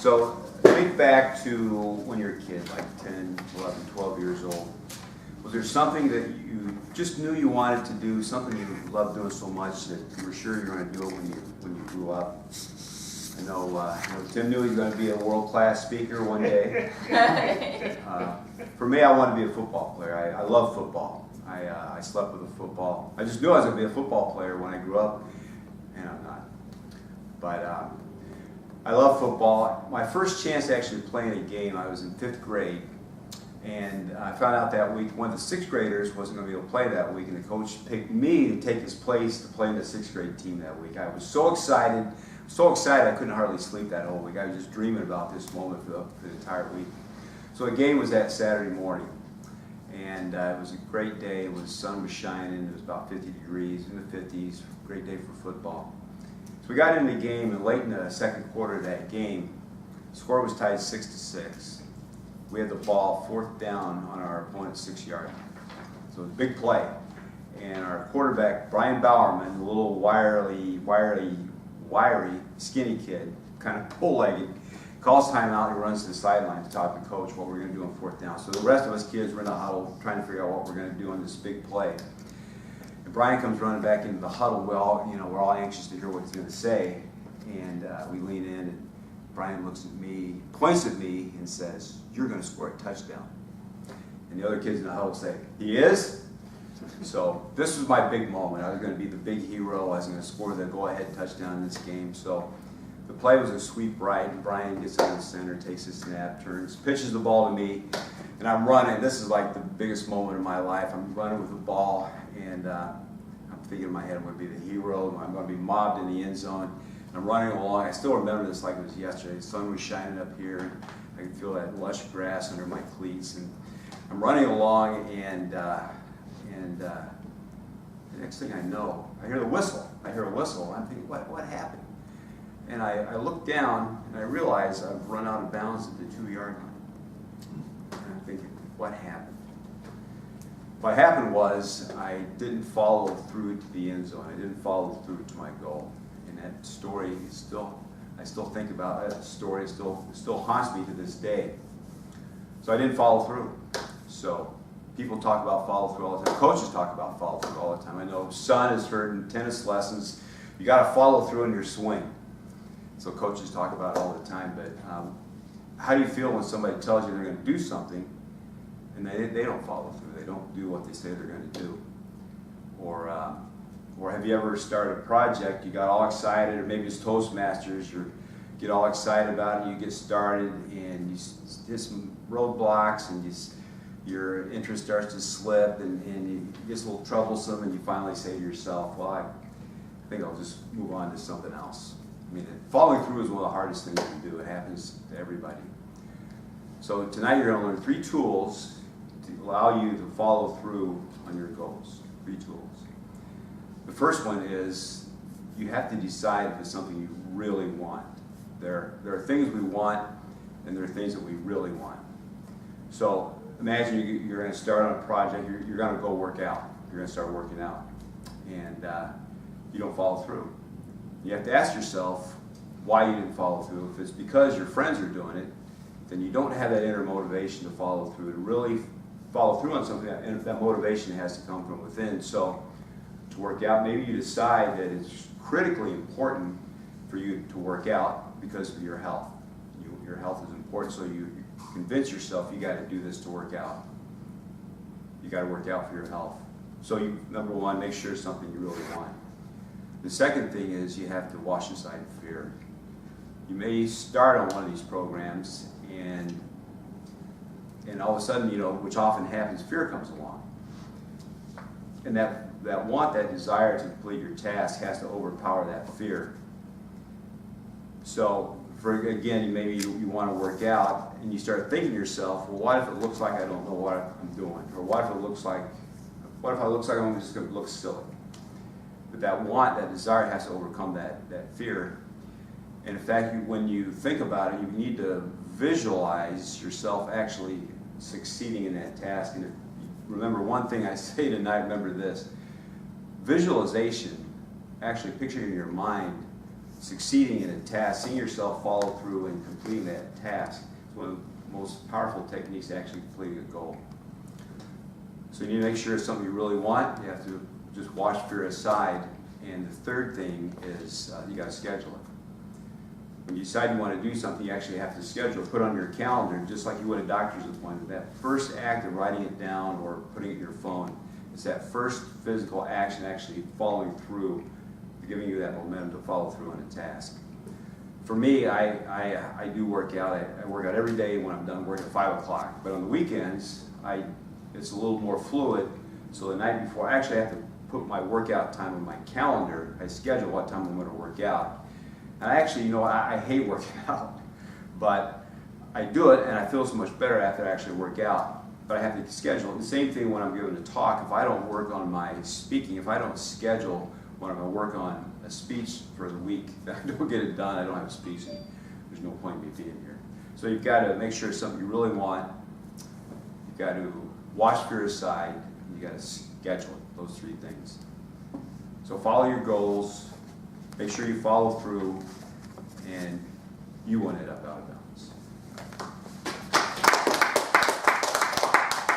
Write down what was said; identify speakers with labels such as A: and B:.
A: So think back to when you were a kid, like 10, 11, 12 years old. Was there something that you just knew you wanted to do, something you loved doing so much that you were sure you were going to do it when you grew up? I know Tim knew he was going to be a world-class speaker one day. For me, I wanted to be a football player. I love football. I slept with a football. I just knew I was going to be a football player when I grew up, and I'm not. But I love football. My first chance to actually play in a game, I was in 5th grade, and I found out that week one of the 6th graders wasn't going to be able to play that week, and the coach picked me to take his place to play in the 6th grade team that week. I was so excited I couldn't hardly sleep that whole week. I was just dreaming about this moment for the entire week. So the game was that Saturday morning, and it was a great day. The sun was shining. It was about 50 degrees, in the 50s. Great day for football. So we got into the game, and late in the second quarter of that game, the score was tied 6-6. We had the ball 4th down on our opponent's 6-yard line. So it was a big play. And our quarterback, Brian Bowerman, a little wiry, skinny kid, kind of bull-legged, calls timeout. He runs to the sideline to talk to coach what we're going to do on 4th down. So the rest of us kids were in the huddle trying to figure out what we're going to do on this big play. And Brian comes running back into the huddle. We're all anxious to hear what he's going to say. And we lean in, and Brian looks at me, points at me, and says, "You're going to score a touchdown." And the other kids in the huddle say, "He is?" So this was my big moment. I was going to be the big hero. I was going to score the go-ahead touchdown in this game. So the play was a sweep right, and Brian gets in the center, takes a snap, turns, pitches the ball to me, and I'm running. This is like the biggest moment of my life. I'm running with the ball, and I'm thinking in my head, I'm going to be the hero. I'm going to be mobbed in the end zone. And I'm running along. I still remember this like it was yesterday. The sun was shining up here, and I could feel that lush grass under my cleats. And I'm running along, and the next thing I know, I hear the whistle. I hear a whistle. I'm thinking, what happened? And I look down, and I realize I've run out of bounds at the 2-yard line. And I'm thinking, what happened? What happened was I didn't follow through to the end zone. I didn't follow through to my goal. And that story I still think about that story. It still haunts me to this day. So I didn't follow through. So people talk about follow through all the time. Coaches talk about follow through all the time. I know Son has heard in tennis lessons, you got to follow through in your swing. So coaches talk about it all the time. But how do you feel when somebody tells you they're going to do something and they don't follow through? They don't do what they say they're going to do. Or have you ever started a project, you got all excited, or maybe it's Toastmasters, you get all excited about it, you get started, and you hit some roadblocks, and your interest starts to slip, and it gets a little troublesome, and you finally say to yourself, well, I think I'll just move on to something else. I mean, following through is one of the hardest things to do. It happens to everybody. So tonight you're going to learn 3 tools to allow you to follow through on your goals. 3 tools. The first one is you have to decide if it's something you really want. There are things we want, and there are things that we really want. So imagine you're going to start on a project. You're going to go work out. You're going to start working out, and you don't follow through. You have to ask yourself why you didn't follow through. If it's because your friends are doing it, then you don't have that inner motivation to follow through. To really follow through on something, that motivation has to come from within. So to work out, maybe you decide that it's critically important for you to work out because of your health. Your health is important, so you convince yourself you got to do this to work out. You got to work out for your health. So number one, make sure it's something you really want. The second thing is you have to wash aside fear. You may start on one of these programs, and all of a sudden, which often happens, fear comes along. And that desire to complete your task has to overpower that fear. So, maybe you want to work out, and you start thinking to yourself, well, what if it looks like I don't know what I'm doing? Or what if I look like I'm just going to look silly? But that desire has to overcome that fear. And in fact, when you think about it, you need to visualize yourself actually succeeding in that task. And remember one thing I say tonight, remember this. Visualization, actually picturing in your mind succeeding in a task, seeing yourself follow through and completing that task is one of the most powerful techniques to actually completing a goal. So you need to make sure it's something you really want. You have to just wash fear aside. And the third thing is you got to schedule it. When you decide you want to do something, you actually have to schedule it, put it on your calendar, just like you would a doctor's appointment. That first act of writing it down or putting it in your phone, it's that first physical action actually following through, giving you that momentum to follow through on a task. For me, I do work out. I work out every day when I'm done work at 5 o'clock. But on the weekends, it's a little more fluid. So the night before, I actually have to put my workout time on my calendar. I schedule what time I'm going to work out. And I actually, I hate working out, but I do it and I feel so much better after I actually work out. But I have to schedule it. The same thing when I'm giving a talk. If I don't work on my speaking, if I don't schedule when I'm going to work on a speech for the week, I don't get it done, I don't have a speech, and there's no point in me being here. So you've got to make sure it's something you really want. You've got to wash fear aside, and you've got to schedule it, those three things. So follow your goals, make sure you follow through, and you won't end up out of bounds.